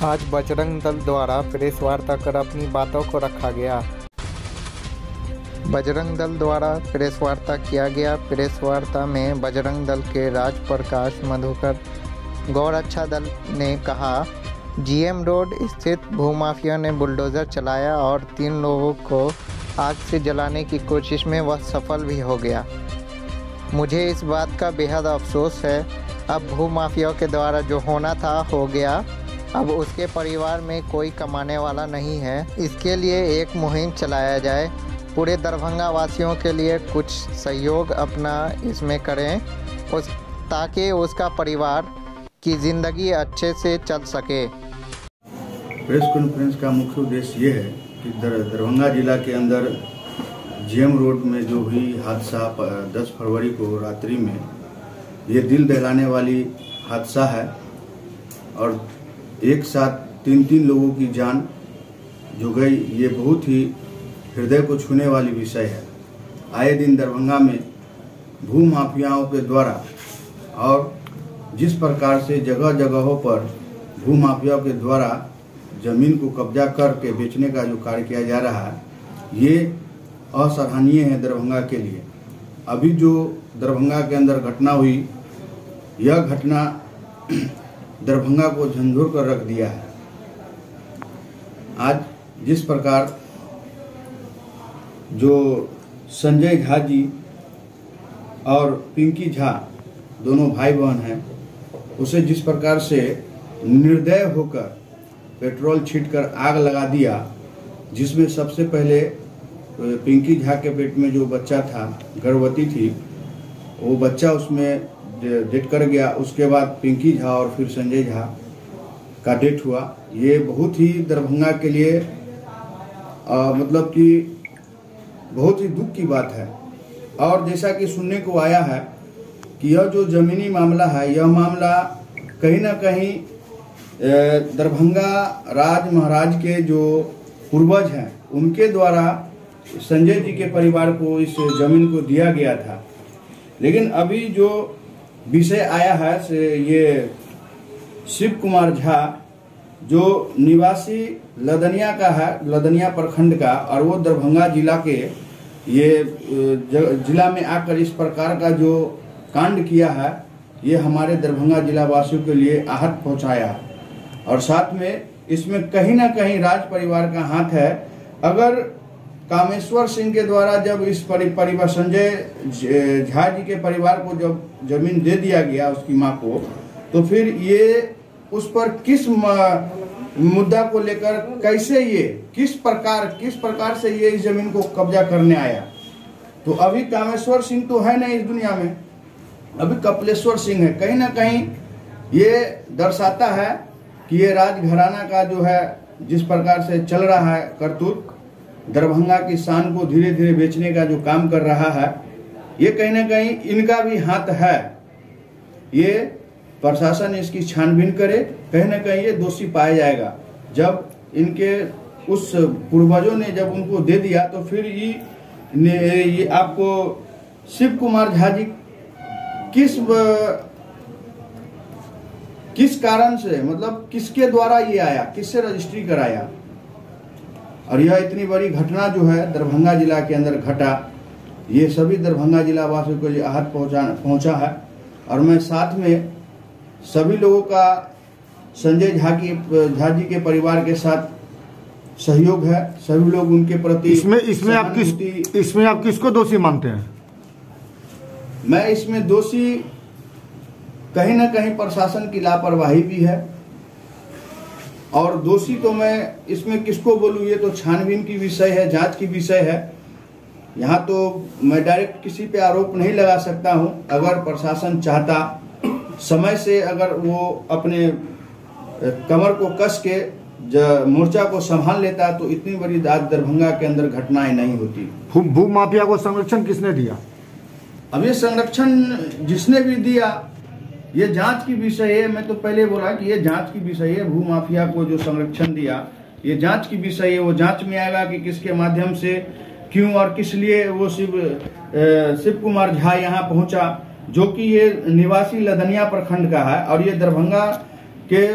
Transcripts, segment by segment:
आज बजरंग दल द्वारा प्रेस वार्ता कर अपनी बातों को रखा गया। बजरंग दल द्वारा प्रेस वार्ता किया गया। प्रेस वार्ता में बजरंग दल के राज प्रकाश मधुकर गौरक्षा दल ने कहा, जीएम रोड स्थित भूमाफिया ने बुलडोजर चलाया और 3 लोगों को आग से जलाने की कोशिश में वह सफल भी हो गया। मुझे इस बात का बेहद अफसोस है। अब भूमाफिया के द्वारा जो होना था हो गया। अब उसके परिवार में कोई कमाने वाला नहीं है। इसके लिए एक मुहिम चलाया जाए। पूरे दरभंगा वासियों के लिए कुछ सहयोग अपना इसमें करें ताकि उसका परिवार की ज़िंदगी अच्छे से चल सके। प्रेस कॉन्फ्रेंस का मुख्य उद्देश्य ये है कि दरभंगा जिला के अंदर जीएम रोड में जो हुई हादसा 10 फरवरी को रात्रि में, ये दिल दहलाने वाली हादसा है और एक साथ 3 लोगों की जान जो गई, ये बहुत ही हृदय को छूने वाली विषय है। आए दिन दरभंगा में भू माफियाओं के द्वारा और जिस प्रकार से जगह जगहों पर भू माफियाओं के द्वारा जमीन को कब्जा करके बेचने का जो कार्य किया जा रहा है, ये असराहनीय है दरभंगा के लिए। अभी जो दरभंगा के अंदर घटना हुई, यह घटना दरभंगा को झंझोर कर रख दिया है। आज जिस प्रकार जो संजय झा जी और पिंकी झा दोनों भाई बहन हैं, उसे जिस प्रकार से निर्दय होकर पेट्रोल छींटकर आग लगा दिया, जिसमें सबसे पहले पिंकी झा के पेट में जो बच्चा था, गर्भवती थी, वो बच्चा उसमें डेथ कर गया। उसके बाद पिंकी झा और फिर संजय झा का डेथ हुआ। ये बहुत ही दरभंगा के लिए मतलब कि बहुत ही दुख की बात है। और जैसा कि सुनने को आया है कि यह जो जमीनी मामला है, यह मामला कहीं ना कहीं दरभंगा राज महाराज के जो पूर्वज हैं, उनके द्वारा संजय जी के परिवार को इस जमीन को दिया गया था। लेकिन अभी जो विषय आया है से ये शिव कुमार झा, जो निवासी लदनिया का है, लदनिया प्रखंड का, और वो दरभंगा जिला के ये जिला में आकर इस प्रकार का जो कांड किया है, ये हमारे दरभंगा जिला वासियों के लिए आहत पहुंचाया है। और साथ में इसमें कहीं ना कहीं राज परिवार का हाथ है। अगर कामेश्वर सिंह के द्वारा जब इस परिवार संजय झा जी के परिवार को जब जमीन दे दिया गया उसकी मां को, तो फिर ये उस पर किस मुद्दा को लेकर कैसे ये किस प्रकार से ये इस जमीन को कब्जा करने आया। तो अभी कामेश्वर सिंह तो है नहीं इस दुनिया में, अभी कपिलेश्वर सिंह है। कहीं ना कहीं ये दर्शाता है कि ये राजघराना का जो है जिस प्रकार से चल रहा है करतूत, दरभंगा की शान को धीरे धीरे बेचने का जो काम कर रहा है, ये कहीं ना कहीं इनका भी हाथ है। ये प्रशासन इसकी छानबीन करे, कहीं ना कहीं ये दोषी पाया जाएगा। जब इनके उस पूर्वजों ने जब उनको दे दिया, तो फिर ये आपको शिव कुमार झा जी किस कारण से, मतलब किसके द्वारा ये आया, किससे रजिस्ट्री कराया। और यह इतनी बड़ी घटना जो है दरभंगा जिला के अंदर घटा, ये सभी दरभंगा जिला वासियों को लिए आहत पहुंचा है। और मैं साथ में सभी लोगों का संजय झा जी के परिवार के साथ सहयोग है। सभी लोग उनके प्रति इसमें आप किसको दोषी मानते हैं? मैं इसमें दोषी कहीं ना कहीं प्रशासन की लापरवाही भी है, और दोषी तो मैं इसमें किसको बोलूं, ये तो छानबीन की विषय है, जांच की विषय है। यहाँ तो मैं डायरेक्ट किसी पे आरोप नहीं लगा सकता हूं। अगर प्रशासन चाहता समय से, अगर वो अपने कमर को कस के मोर्चा को संभाल लेता, तो इतनी बड़ी दरभंगा के अंदर घटनाएं नहीं होती। भू माफिया को संरक्षण किसने दिया? अब ये संरक्षण जिसने भी दिया, ये जांच की विषय है। मैं तो पहले बोला कि ये जांच की विषय है। भू माफिया को जो संरक्षण दिया, ये जांच की विषय है। वो जांच में आएगा कि किसके माध्यम से, क्यों और किस लिए वो शिव कुमार झा यहाँ पहुंचा, जो कि ये निवासी लदनिया प्रखंड का है। और ये दरभंगा के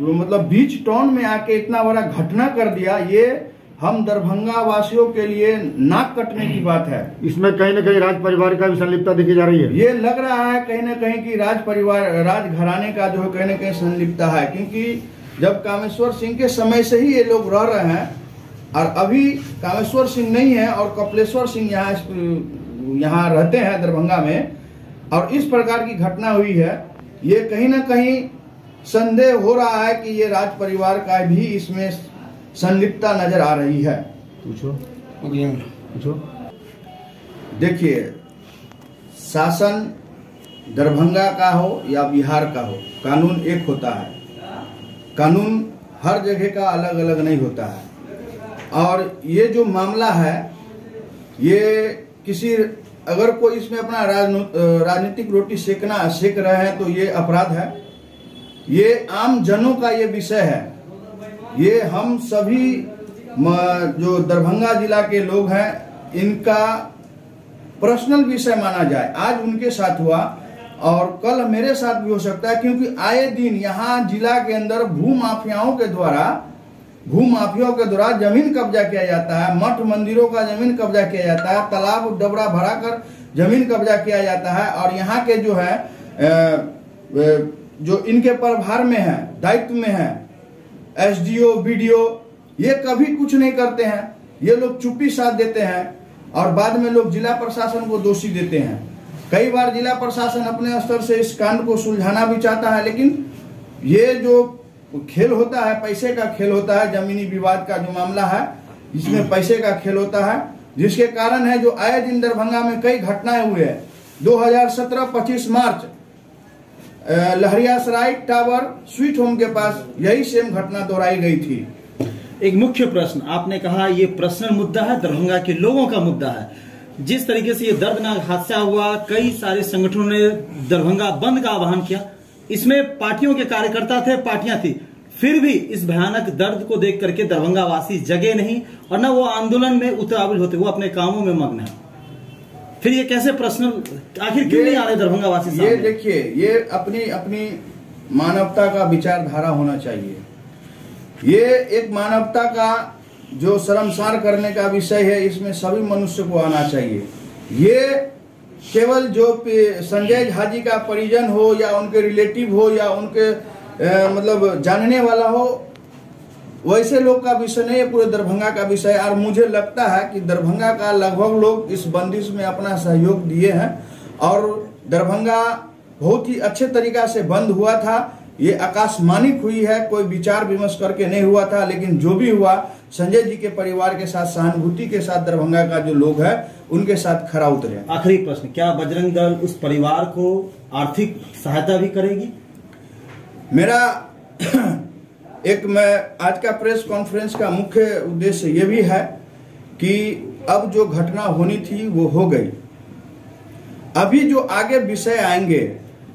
मतलब बीच टाउन में आके इतना बड़ा घटना कर दिया, ये हम दरभंगा वासियों के लिए नाक कटने की बात है। इसमें कहीं न कहीं राज परिवार का भी संलिप्तता देखी जा रही है। ये लग रहा है कहीं न कहीं कि राज परिवार, राज घराने का जो है कहीं न कहीं संलिप्तता है, क्योंकि जब कामेश्वर सिंह के समय से ही ये लोग रह रहे हैं और अभी कामेश्वर सिंह नहीं है और कपिलेश्वर सिंह यहाँ रहते हैं दरभंगा में, और इस प्रकार की घटना हुई है, ये कहीं न कहीं संदेह हो रहा है कि ये राज परिवार का भी इसमें संलिप्तता नजर आ रही है। पूछो। देखिए, शासन दरभंगा का हो या बिहार का हो, कानून एक होता है। कानून हर जगह का अलग अलग नहीं होता है, और ये जो मामला है, ये किसी अगर कोई इसमें अपना राजनीतिक रोटी सेक रहे हैं तो ये अपराध है। ये आम जनों का ये विषय है। ये हम सभी जो दरभंगा जिला के लोग हैं, इनका पर्सनल विषय माना जाए। आज उनके साथ हुआ और कल मेरे साथ भी हो सकता है, क्योंकि आए दिन यहाँ जिला के अंदर भूमाफियाओं के द्वारा जमीन कब्जा किया जाता है, मठ मंदिरों का जमीन कब्जा किया जाता है, तालाब डबरा भरा कर जमीन कब्जा किया जाता है। और यहाँ के जो है जो इनके प्रभार में है, दायित्व में है, एसडीओ, बीडीओ, ये कभी कुछ नहीं करते हैं। ये लोग चुप्पी साथ देते हैं और बाद में लोग जिला प्रशासन को दोषी देते हैं। कई बार जिला प्रशासन अपने स्तर से इस कांड को सुलझाना भी चाहता है, लेकिन ये जो खेल होता है, पैसे का खेल होता है, जमीनी विवाद का जो मामला है, इसमें पैसे का खेल होता है, जिसके कारण है जो आए दिन दरभंगा में कई घटनाएं हुए हैं। 2017 25 मार्च लहरियासराय टावर स्वीट होम के पास यही सेम घटना दोहराई गई थी। एक मुख्य प्रश्न, आपने कहा ये पर्सनल मुद्दा है, दरभंगा के लोगों का मुद्दा है। जिस तरीके से ये दर्दनाक हादसा हुआ, कई सारे संगठनों ने दरभंगा बंद का आह्वान किया। इसमें पार्टियों के कार्यकर्ता थे, पार्टियां थी, फिर भी इस भयानक दर्द को देख करके दरभंगा वासी जगे नहीं और न वो आंदोलन में उतावल होते, वो अपने कामों में मग्न है। फिर ये कैसे पर्सनल, आखिर क्यों नहीं आ रहे दरभंगा वासी सामने? ये देखिए, ये अपनी मानवता का विचारधारा होना चाहिए। ये एक मानवता का जो शर्मसार करने का विषय है, इसमें सभी मनुष्य को आना चाहिए। ये केवल जो संजय झा जी का परिजन हो या उनके रिलेटिव हो या उनके मतलब जानने वाला हो, वैसे लोग का विषय नहीं है, पूरे दरभंगा का विषय है। और मुझे लगता है कि दरभंगा का लगभग लोग इस बंदिश में अपना सहयोग दिए हैं और दरभंगा बहुत ही अच्छे तरीका से बंद हुआ था। ये आकाशमानिक हुई है, कोई विचार विमर्श करके नहीं हुआ था, लेकिन जो भी हुआ, संजय जी के परिवार के साथ सहानुभूति के साथ दरभंगा का जो लोग है उनके साथ खरा उतरे। आखिरी प्रश्न, क्या बजरंग दल उस परिवार को आर्थिक सहायता भी करेगी? मेरा मैं आज का प्रेस कॉन्फ्रेंस का मुख्य उद्देश्य ये भी है कि अब जो घटना होनी थी वो हो गई। अभी जो आगे विषय आएंगे,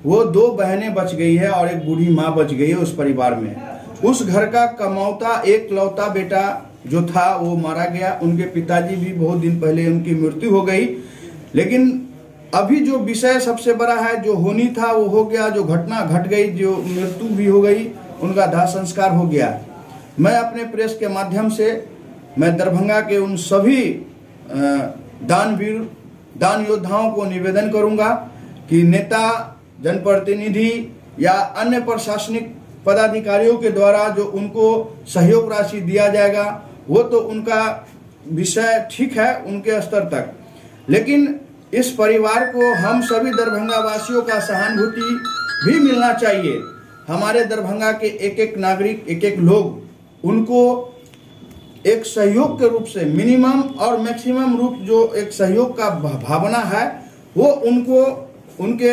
वो 2 बहनें बच गई है और एक बूढ़ी माँ बच गई है उस परिवार में। उस घर का कमाऊता एक लौता बेटा जो था वो मारा गया। उनके पिताजी भी बहुत दिन पहले उनकी मृत्यु हो गई। लेकिन अभी जो विषय सबसे बड़ा है, जो होनी था वो हो गया, जो घटना घट गई, जो मृत्यु भी हो गई, उनका दाह संस्कार हो गया। मैं अपने प्रेस के माध्यम से मैं दरभंगा के उन सभी दानवीर, दान योद्धाओं को निवेदन करूंगा कि नेता, जनप्रतिनिधि या अन्य प्रशासनिक पदाधिकारियों के द्वारा जो उनको सहयोग राशि दिया जाएगा, वो तो उनका विषय ठीक है उनके स्तर तक, लेकिन इस परिवार को हम सभी दरभंगा वासियों का सहानुभूति भी मिलना चाहिए। हमारे दरभंगा के एक एक नागरिक, एक एक लोग, उनको एक सहयोग के रूप से मिनिमम और मैक्सिमम रूप जो एक सहयोग का भावना है, वो उनको उनके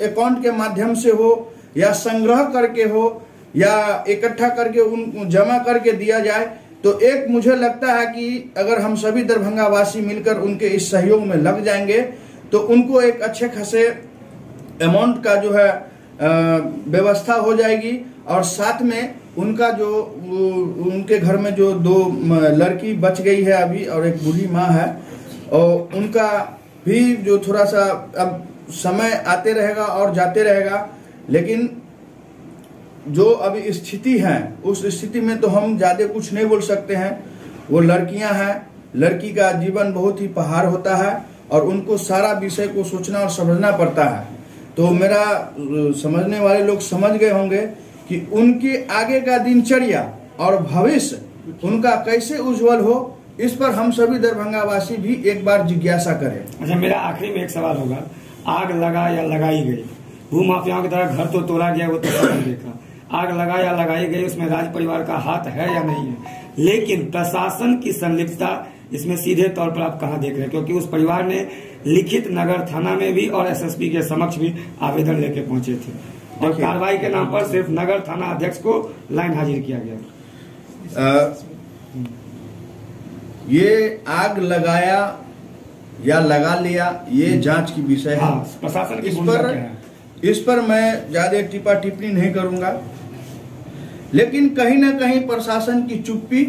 अकाउंट के माध्यम से हो या संग्रह करके हो या इकट्ठा करके उन जमा करके दिया जाए। तो एक मुझे लगता है कि अगर हम सभी दरभंगा वासी मिलकर उनके इस सहयोग में लग जाएंगे तो उनको एक अच्छे खासे अमाउंट का जो है व्यवस्था हो जाएगी। और साथ में उनका जो उनके घर में जो 2 लड़की बच गई है अभी और एक बूढ़ी माँ है, और उनका भी जो थोड़ा सा अब समय आते रहेगा और जाते रहेगा, लेकिन जो अभी स्थिति है उस स्थिति में तो हम ज्यादा कुछ नहीं बोल सकते हैं। वो लड़कियां हैं, लड़की का जीवन बहुत ही पहाड़ होता है और उनको सारा विषय को सोचना और समझना पड़ता है। तो मेरा समझने वाले लोग समझ गए होंगे कि उनके आगे का दिनचर्या और भविष्य उनका कैसे उज्जवल हो, इस पर हम सभी दरभंगा वासी भी एक बार जिज्ञासा करें। अच्छा, मेरा आखिरी में एक सवाल होगा, आग लगा या लगाई गई, भूमाफियाओं की तरह घर तो तोड़ा गया वो तो सबने देखा, आग लगा या लगाई गई उसमें राज परिवार का हाथ है या नहीं है, लेकिन प्रशासन की संलिप्तता इसमें सीधे तौर पर आप कहां देख रहे हैं? क्योंकि उस परिवार ने लिखित नगर थाना में भी और एसएसपी के समक्ष भी आवेदन लेके पहुंचे थे और कार्रवाई के नाम पर सिर्फ नगर थाना अध्यक्ष को लाइन हाजिर किया गया। ये आग लगाया या लगा लिया, ये जांच की विषय है। प्रशासन की इस पर मैं ज्यादा टिप्पा टिप्पणी नहीं करूंगा, लेकिन कहीं ना कहीं प्रशासन की चुप्पी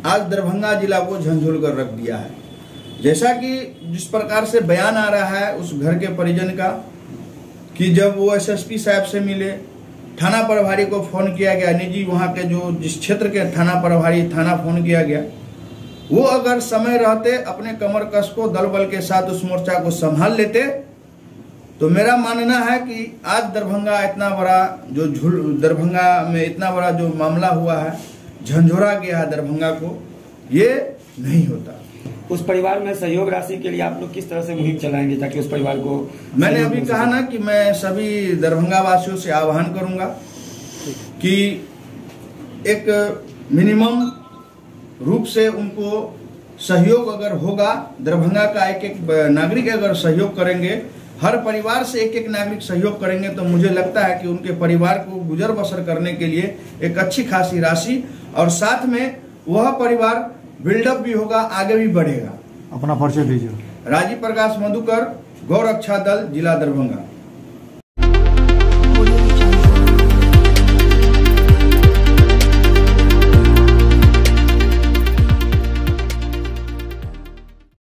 आज दरभंगा जिला को झंझोल कर रख दिया है। जैसा कि जिस प्रकार से बयान आ रहा है उस घर के परिजन का कि जब वो एसएसपी साहब से मिले, थाना प्रभारी को फोन किया गया, निजी वहां के जो जिस क्षेत्र के थाना प्रभारी थाना फोन किया गया, वो अगर समय रहते अपने कमर कस को दल बल के साथ उस मोर्चा को संभाल लेते तो मेरा मानना है कि आज दरभंगा इतना बड़ा जो दरभंगा में इतना बड़ा जो मामला हुआ है, झंझोरा गया है दरभंगा को, ये नहीं होता। उस परिवार में सहयोग राशि के लिए आप लोग किस तरह से मुहिम चलाएंगे ताकि उस परिवार को? मैंने अभी कहा ना कि मैं सभी दरभंगा वासियों से आह्वान करूंगा कि एक मिनिमम रूप से उनको सहयोग अगर होगा, दरभंगा का एक एक नागरिक अगर सहयोग करेंगे, हर परिवार से एक एक नागरिक सहयोग करेंगे, तो मुझे लगता है कि उनके परिवार को गुजर बसर करने के लिए एक अच्छी खासी राशि और साथ में वह परिवार बिल्डअप भी होगा, आगे भी बढ़ेगा। अपना परिचय दीजिए। राजीव प्रकाश मधुकर, गौ रक्षा दल, जिला दरभंगा।